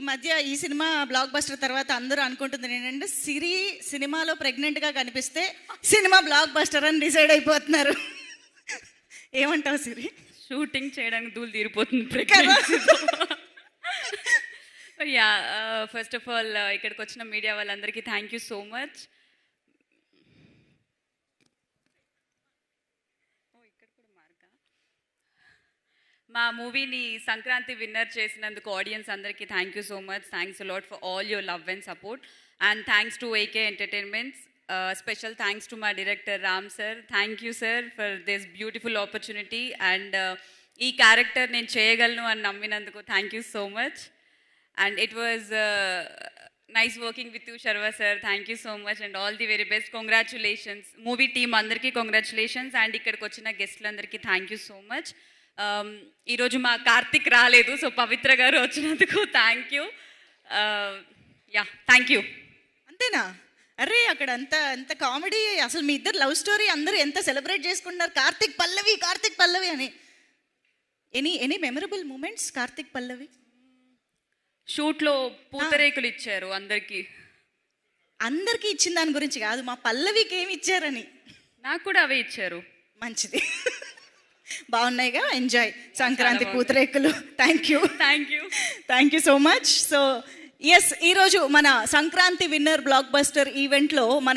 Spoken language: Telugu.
మధ్య ఈ సినిమా బ్లాక్ బస్టర్ తర్వాత అందరూ అనుకుంటుంది ఏంటంటే సిరి సినిమాలో ప్రెగ్నెంట్గా కనిపిస్తే సినిమా బ్లాక్ బస్టర్ అని డిసైడ్ అయిపోతున్నారు. ఏమంటావు సిరి? షూటింగ్ చేయడానికి దూలు తీరిపోతుంది. యా, ఫస్ట్ ఆఫ్ ఆల్ ఇక్కడికి వచ్చిన మీడియా వాళ్ళందరికీ థ్యాంక్ యూ సో మచ్. మా మూవీని సంక్రాంతి విన్నర్ చేసినందుకు ఆడియన్స్ అందరికీ thank you so much. Thanks a lot for all your love and support and thanks to AK entertainments. Special thanks to మా director Ram sir. Thank you sir for this beautiful opportunity and ఈ క్యారెక్టర్ నేను చేయగలను అని నమ్మినందుకు thank you so much. And it was nice working with you Sharwa sir. Thank you so much and all the very best. Congratulations movie team అందరికీ కంగ్రాచులేషన్స్ అండ్ ఇక్కడికి వచ్చిన గెస్ట్లందరికీ థ్యాంక్ యూ సో మచ్. ఈరోజు మా కార్తిక్ రాలేదు, సో పవిత్ర గారు వచ్చినందుకు thank you. Yeah, thank you. అంతేనా? అరే అక్కడ అంత కామెడీ, అసలు మీ ఇద్దరు లవ్ స్టోరీ అందరూ ఎంత సెలబ్రేట్ చేసుకుంటున్నారు, కార్తిక్ పల్లవి అని. ఎనీ మెమరబుల్ మూమెంట్స్ కార్తిక్ పల్లవి? షూట్లో పూతరేకులు ఇచ్చారు అందరికీ ఇచ్చిన దాని గురించి కాదు, మా పల్లవికి ఏమి ఇచ్చారని. నాకు కూడా అవే ఇచ్చారు. మంచిది, బాగున్నాయిగా. ఎంజాయ్ సంక్రాంతి పూతరేకులు. Thank you so much. So yes, ఈరోజు మన సంక్రాంతి విన్నర్ బ్లాక్ బస్టర్ ఈవెంట్లో మన